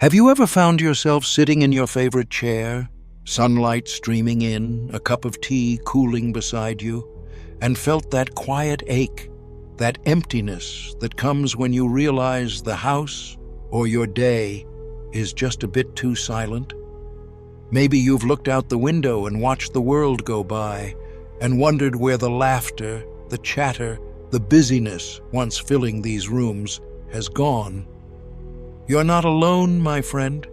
Have you ever found yourself sitting in your favorite chair, sunlight streaming in, a cup of tea cooling beside you, and felt that quiet ache, that emptiness that comes when you realize the house or your day is just a bit too silent? Maybe you've looked out the window and watched the world go by and wondered where the laughter, the chatter, the busyness once filling these rooms has gone. You're not alone, my friend.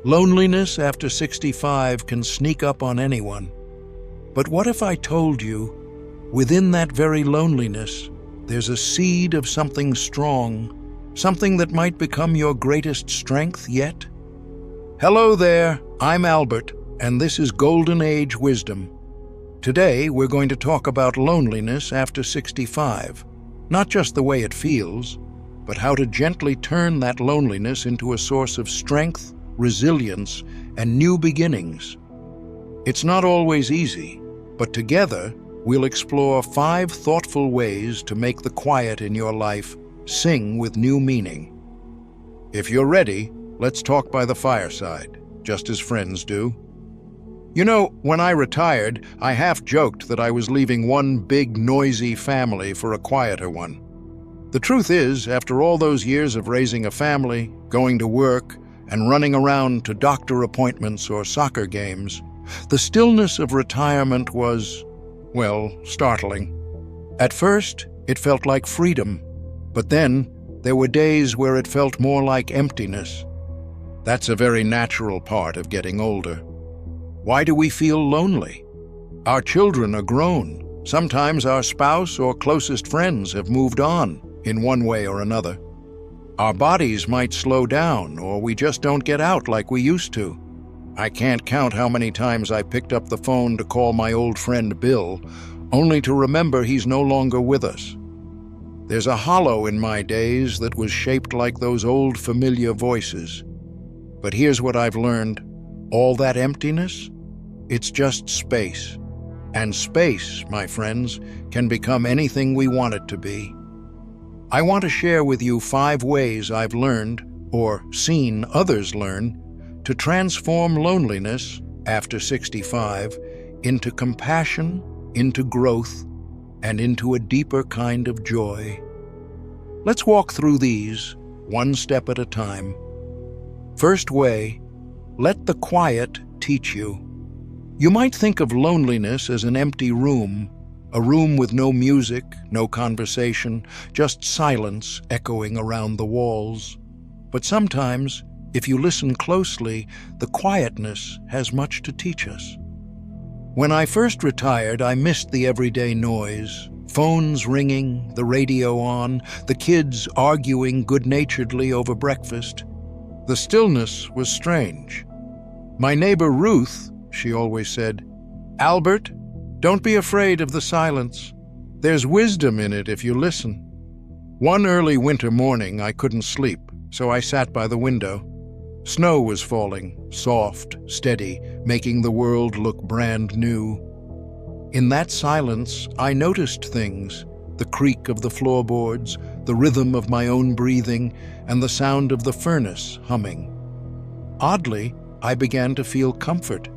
Loneliness after 65 can sneak up on anyone. But what if I told you, within that very loneliness, there's a seed of something strong, something that might become your greatest strength yet? Hello there, I'm Albert, and this is Golden Age Wisdom. Today, we're going to talk about loneliness after 65. Not just the way it feels, but how to gently turn that loneliness into a source of strength, resilience, and new beginnings. It's not always easy, but together we'll explore 5 thoughtful ways to make the quiet in your life sing with new meaning. If you're ready, let's talk by the fireside, just as friends do. You know, when I retired, I half joked that I was leaving one big, noisy family for a quieter one. The truth is, after all those years of raising a family, going to work, and running around to doctor appointments or soccer games, the stillness of retirement was, well, startling. At first, it felt like freedom, but then there were days where it felt more like emptiness. That's a very natural part of getting older. Why do we feel lonely? Our children are grown. Sometimes our spouse or closest friends have moved on in one way or another. Our bodies might slow down, or we just don't get out like we used to. I can't count how many times I picked up the phone to call my old friend Bill, only to remember he's no longer with us. There's a hollow in my days that was shaped like those old familiar voices. But here's what I've learned. All that emptiness? It's just space. And space, my friends, can become anything we want it to be. I want to share with you 5 ways I've learned, or seen others learn, to transform loneliness after 65 into compassion, into growth, and into a deeper kind of joy. Let's walk through these, one step at a time. First way, let the quiet teach you. You might think of loneliness as an empty room, a room with no music, no conversation, just silence echoing around the walls. But sometimes, if you listen closely, the quietness has much to teach us. When I first retired, I missed the everyday noise. Phones ringing, the radio on, the kids arguing good-naturedly over breakfast. The stillness was strange. My neighbor Ruth, she always said, "Albert, don't be afraid of the silence. There's wisdom in it if you listen." One early winter morning, I couldn't sleep, so I sat by the window. Snow was falling, soft, steady, making the world look brand new. In that silence, I noticed things, the creak of the floorboards, the rhythm of my own breathing, and the sound of the furnace humming. Oddly, I began to feel comfort.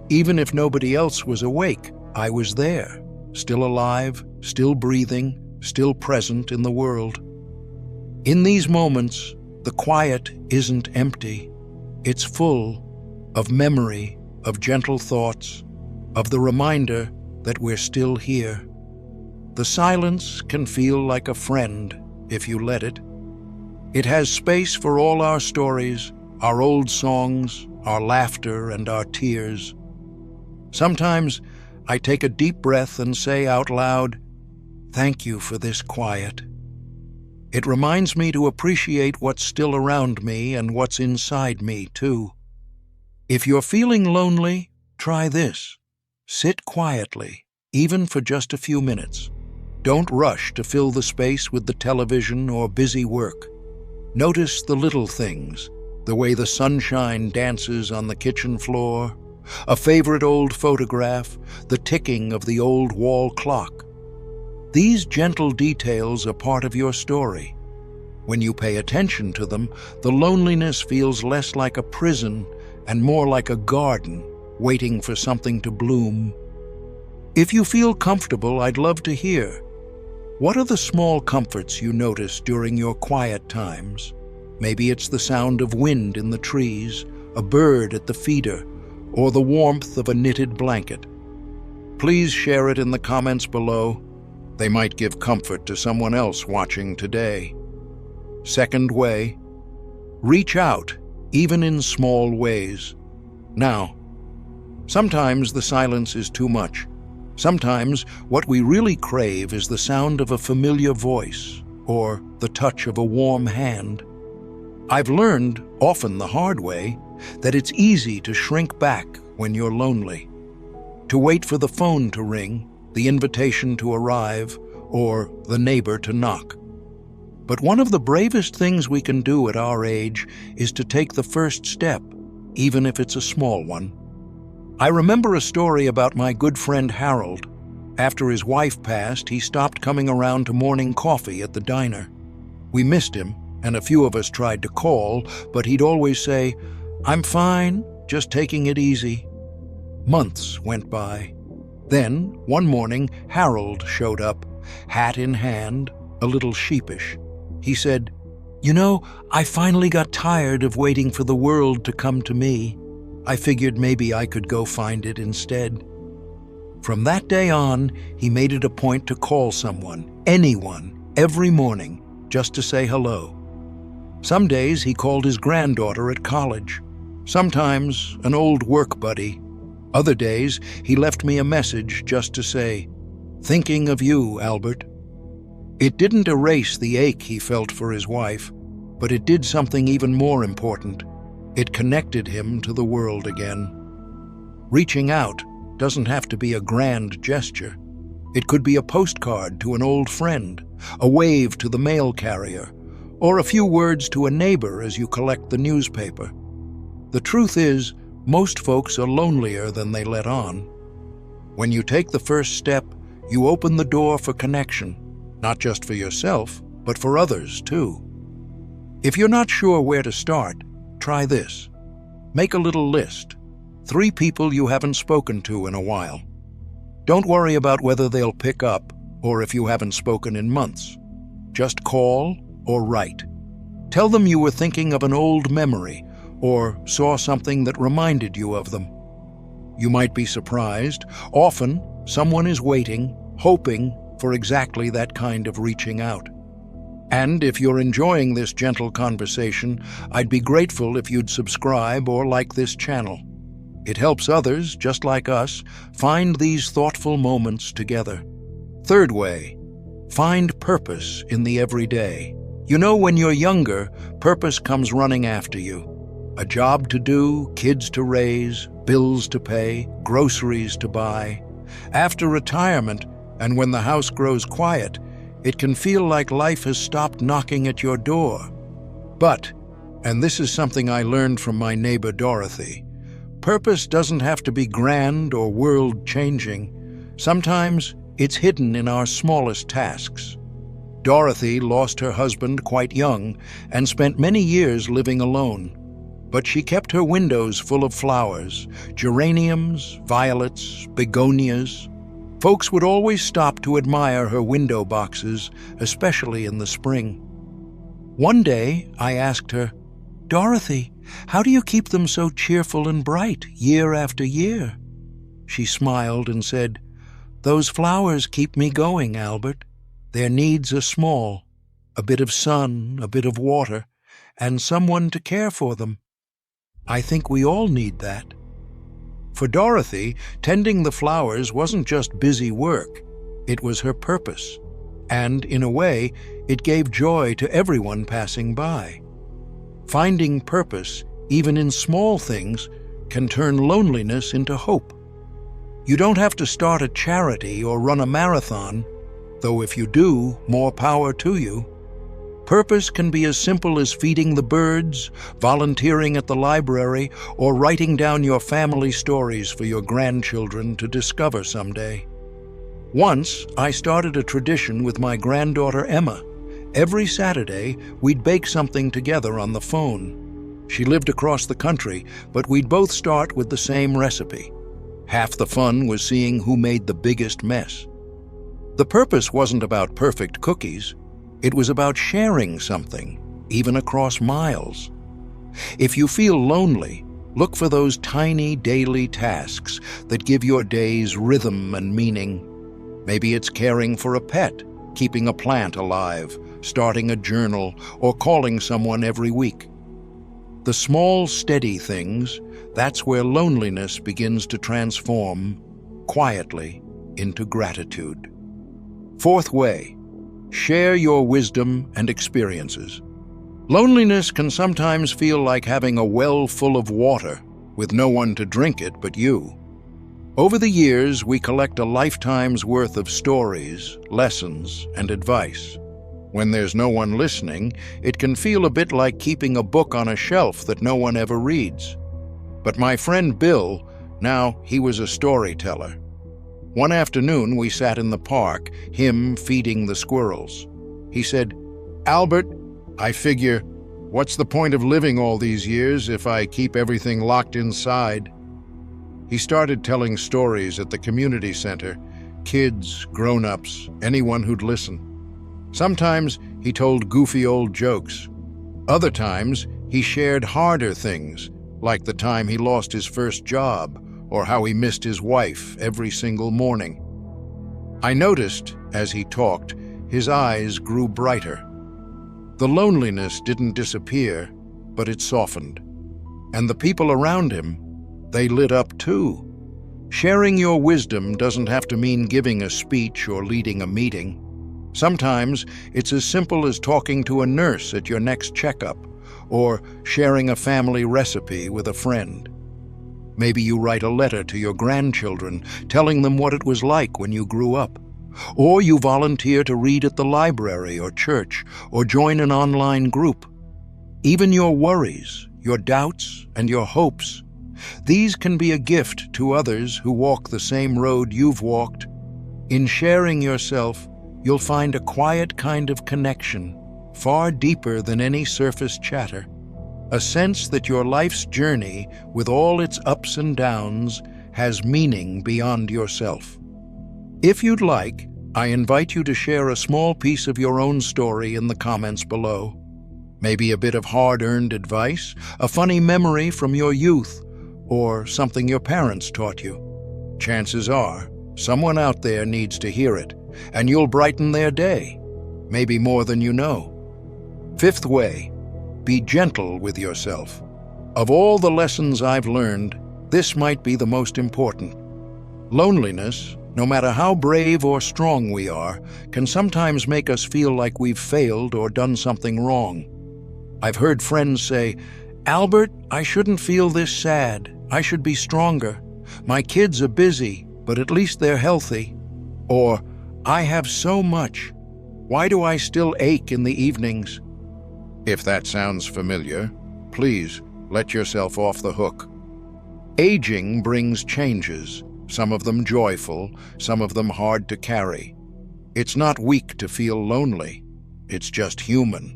Even if nobody else was awake, I was there, still alive, still breathing, still present in the world. In these moments, the quiet isn't empty. It's full of memory, of gentle thoughts, of the reminder that we're still here. The silence can feel like a friend if you let it. It has space for all our stories, our old songs, our laughter, and our tears. Sometimes I take a deep breath and say out loud, "Thank you for this quiet." It reminds me to appreciate what's still around me and what's inside me, too. If you're feeling lonely, try this. Sit quietly, even for just a few minutes. Don't rush to fill the space with the television or busy work. Notice the little things, the way the sunshine dances on the kitchen floor, a favorite old photograph, the ticking of the old wall clock. These gentle details are part of your story. When you pay attention to them, the loneliness feels less like a prison and more like a garden waiting for something to bloom. If you feel comfortable, I'd love to hear. What are the small comforts you notice during your quiet times? Maybe it's the sound of wind in the trees, a bird at the feeder, or the warmth of a knitted blanket. Please share it in the comments below. They might give comfort to someone else watching today. Second way, reach out, even in small ways. Now, sometimes the silence is too much. Sometimes what we really crave is the sound of a familiar voice or the touch of a warm hand. I've learned, often the hard way, that it's easy to shrink back when you're lonely. To wait for the phone to ring, the invitation to arrive, or the neighbor to knock. But one of the bravest things we can do at our age is to take the first step, even if it's a small one. I remember a story about my good friend Harold. After his wife passed, he stopped coming around to morning coffee at the diner. We missed him, and a few of us tried to call, but he'd always say, "I'm fine, just taking it easy." Months went by. Then, one morning, Harold showed up, hat in hand, a little sheepish. He said, "You know, I finally got tired of waiting for the world to come to me. I figured maybe I could go find it instead." From that day on, he made it a point to call someone, anyone, every morning, just to say hello. Some days he called his granddaughter at college, sometimes an old work buddy. Other days he left me a message just to say, "Thinking of you, Albert." It didn't erase the ache he felt for his wife, but it did something even more important. It connected him to the world again. Reaching out doesn't have to be a grand gesture. It could be a postcard to an old friend, a wave to the mail carrier, or a few words to a neighbor as you collect the newspaper. The truth is, most folks are lonelier than they let on. When you take the first step, you open the door for connection, not just for yourself, but for others too. If you're not sure where to start, try this. Make a little list. 3 people you haven't spoken to in a while. Don't worry about whether they'll pick up or if you haven't spoken in months. Just call or write. Tell them you were thinking of an old memory or saw something that reminded you of them. You might be surprised. Often, someone is waiting, hoping for exactly that kind of reaching out. And if you're enjoying this gentle conversation, I'd be grateful if you'd subscribe or like this channel. It helps others, just like us, find these thoughtful moments together. Third way, find purpose in the everyday. You know, when you're younger, purpose comes running after you. A job to do, kids to raise, bills to pay, groceries to buy. After retirement, and when the house grows quiet, it can feel like life has stopped knocking at your door. But, and this is something I learned from my neighbor Dorothy, purpose doesn't have to be grand or world-changing. Sometimes it's hidden in our smallest tasks. Dorothy lost her husband quite young and spent many years living alone. But she kept her windows full of flowers, geraniums, violets, begonias. Folks would always stop to admire her window boxes, especially in the spring. One day, I asked her, "Dorothy, how do you keep them so cheerful and bright year after year?" She smiled and said, "Those flowers keep me going, Albert. Their needs are small, a bit of sun, a bit of water, and someone to care for them. I think we all need that." For Dorothy, tending the flowers wasn't just busy work, it was her purpose. And, in a way, it gave joy to everyone passing by. Finding purpose, even in small things, can turn loneliness into hope. You don't have to start a charity or run a marathon, though if you do, more power to you. Purpose can be as simple as feeding the birds, volunteering at the library, or writing down your family stories for your grandchildren to discover someday. Once, I started a tradition with my granddaughter Emma. Every Saturday, we'd bake something together on the phone. She lived across the country, but we'd both start with the same recipe. Half the fun was seeing who made the biggest mess. The purpose wasn't about perfect cookies. It was about sharing something, even across miles. If you feel lonely, look for those tiny daily tasks that give your days rhythm and meaning. Maybe it's caring for a pet, keeping a plant alive, starting a journal, or calling someone every week. The small, steady things, that's where loneliness begins to transform, quietly, into gratitude. Fourth way, share your wisdom and experiences. Loneliness can sometimes feel like having a well full of water, with no one to drink it but you. Over the years, we collect a lifetime's worth of stories, lessons, and advice. When there's no one listening, it can feel a bit like keeping a book on a shelf that no one ever reads. But my friend Bill, now he was a storyteller. One afternoon, we sat in the park, him feeding the squirrels. He said, "Albert, I figure, what's the point of living all these years if I keep everything locked inside?" He started telling stories at the community center, kids, grown-ups, anyone who'd listen. Sometimes he told goofy old jokes. Other times he shared harder things, like the time he lost his first job or how he missed his wife every single morning. I noticed, as he talked, his eyes grew brighter. The loneliness didn't disappear, but it softened. And the people around him, they lit up too. Sharing your wisdom doesn't have to mean giving a speech or leading a meeting. Sometimes it's as simple as talking to a nurse at your next checkup, or sharing a family recipe with a friend. Maybe you write a letter to your grandchildren, telling them what it was like when you grew up. Or you volunteer to read at the library or church, or join an online group. Even your worries, your doubts, and your hopes, these can be a gift to others who walk the same road you've walked. In sharing yourself, you'll find a quiet kind of connection, far deeper than any surface chatter. A sense that your life's journey, with all its ups and downs, has meaning beyond yourself. If you'd like, I invite you to share a small piece of your own story in the comments below. Maybe a bit of hard-earned advice, a funny memory from your youth, or something your parents taught you. Chances are, someone out there needs to hear it, and you'll brighten their day, maybe more than you know. Fifth way, be gentle with yourself. Of all the lessons I've learned, this might be the most important. Loneliness, no matter how brave or strong we are, can sometimes make us feel like we've failed or done something wrong. I've heard friends say, "Albert, I shouldn't feel this sad. I should be stronger. My kids are busy, but at least they're healthy." Or, "I have so much. Why do I still ache in the evenings?" If that sounds familiar, please let yourself off the hook. Aging brings changes, some of them joyful, some of them hard to carry. It's not weak to feel lonely. It's just human.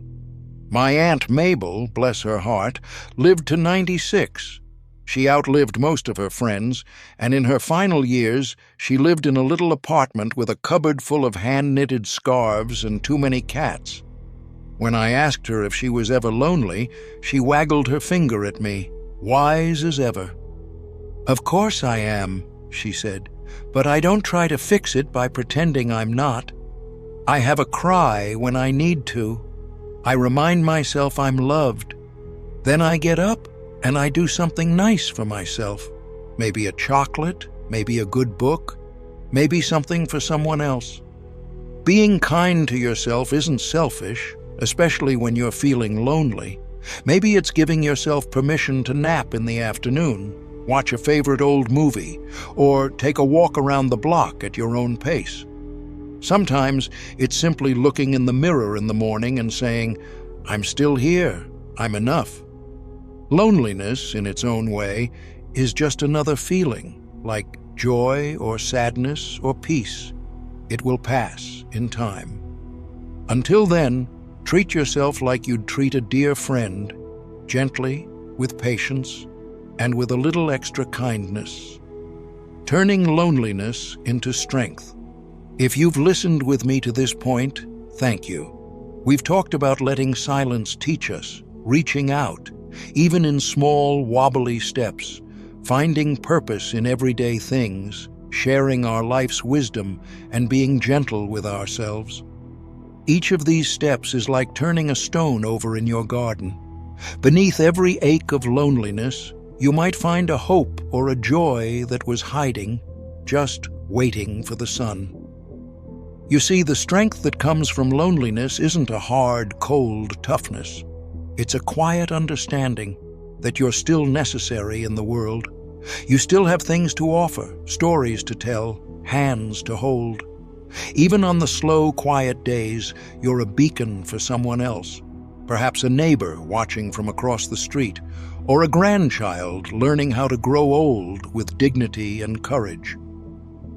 My Aunt Mabel, bless her heart, lived to 96. She outlived most of her friends, and in her final years, she lived in a little apartment with a cupboard full of hand-knitted scarves and too many cats. When I asked her if she was ever lonely, she waggled her finger at me, wise as ever. "Of course I am," she said, "but I don't try to fix it by pretending I'm not. I have a cry when I need to. I remind myself I'm loved. Then I get up and I do something nice for myself. Maybe a chocolate, maybe a good book, maybe something for someone else." Being kind to yourself isn't selfish, especially when you're feeling lonely. Maybe it's giving yourself permission to nap in the afternoon, watch a favorite old movie, or take a walk around the block at your own pace. Sometimes it's simply looking in the mirror in the morning and saying, "I'm still here, I'm enough." Loneliness, in its own way, is just another feeling, like joy or sadness or peace. It will pass in time. Until then, Treat yourself like you'd treat a dear friend, gently, with patience, and with a little extra kindness. Turning loneliness into strength. If you've listened with me to this point, thank you. We've talked about letting silence teach us, reaching out, even in small, wobbly steps, finding purpose in everyday things, sharing our life's wisdom, and being gentle with ourselves. Each of these steps is like turning a stone over in your garden. Beneath every ache of loneliness, you might find a hope or a joy that was hiding, just waiting for the sun. You see, the strength that comes from loneliness isn't a hard, cold toughness. It's a quiet understanding that you're still necessary in the world. You still have things to offer, stories to tell, hands to hold. Even on the slow, quiet days, you're a beacon for someone else. Perhaps a neighbor watching from across the street, or a grandchild learning how to grow old with dignity and courage.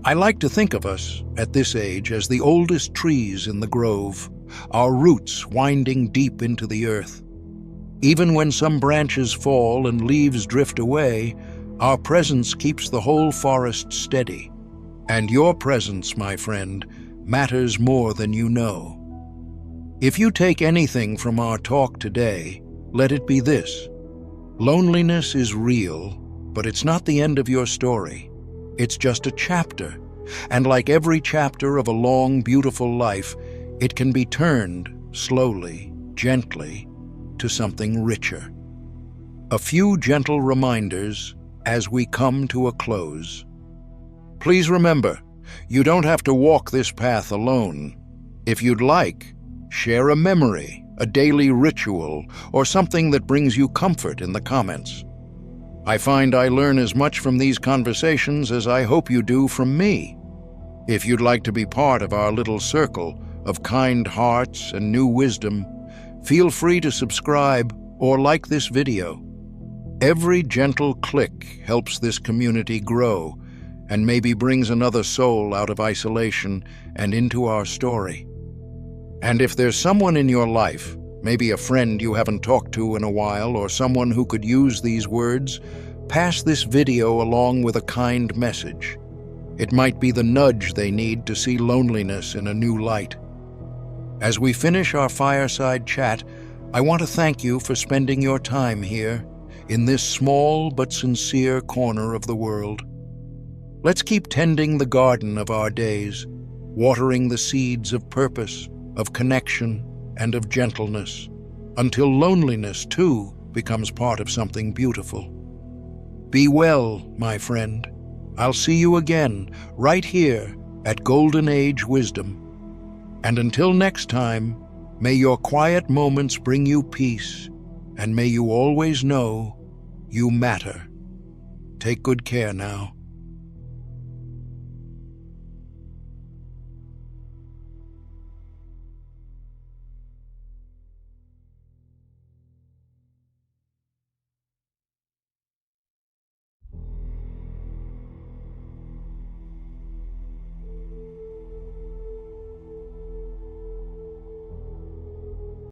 I like to think of us, at this age, as the oldest trees in the grove, our roots winding deep into the earth. Even when some branches fall and leaves drift away, our presence keeps the whole forest steady. And your presence, my friend, matters more than you know. If you take anything from our talk today, let it be this. Loneliness is real, but it's not the end of your story. It's just a chapter, and like every chapter of a long, beautiful life, it can be turned slowly, gently, to something richer. A few gentle reminders as we come to a close. Please remember, you don't have to walk this path alone. If you'd like, share a memory, a daily ritual, or something that brings you comfort in the comments. I find I learn as much from these conversations as I hope you do from me. If you'd like to be part of our little circle of kind hearts and new wisdom, feel free to subscribe or like this video. Every gentle click helps this community grow and maybe brings another soul out of isolation and into our story. And if there's someone in your life, maybe a friend you haven't talked to in a while or someone who could use these words, pass this video along with a kind message. It might be the nudge they need to see loneliness in a new light. As we finish our fireside chat, I want to thank you for spending your time here, in this small but sincere corner of the world. Let's keep tending the garden of our days, watering the seeds of purpose, of connection, and of gentleness, until loneliness, too, becomes part of something beautiful. Be well, my friend. I'll see you again, right here at Golden Age Wisdom. And until next time, may your quiet moments bring you peace, and may you always know you matter. Take good care now.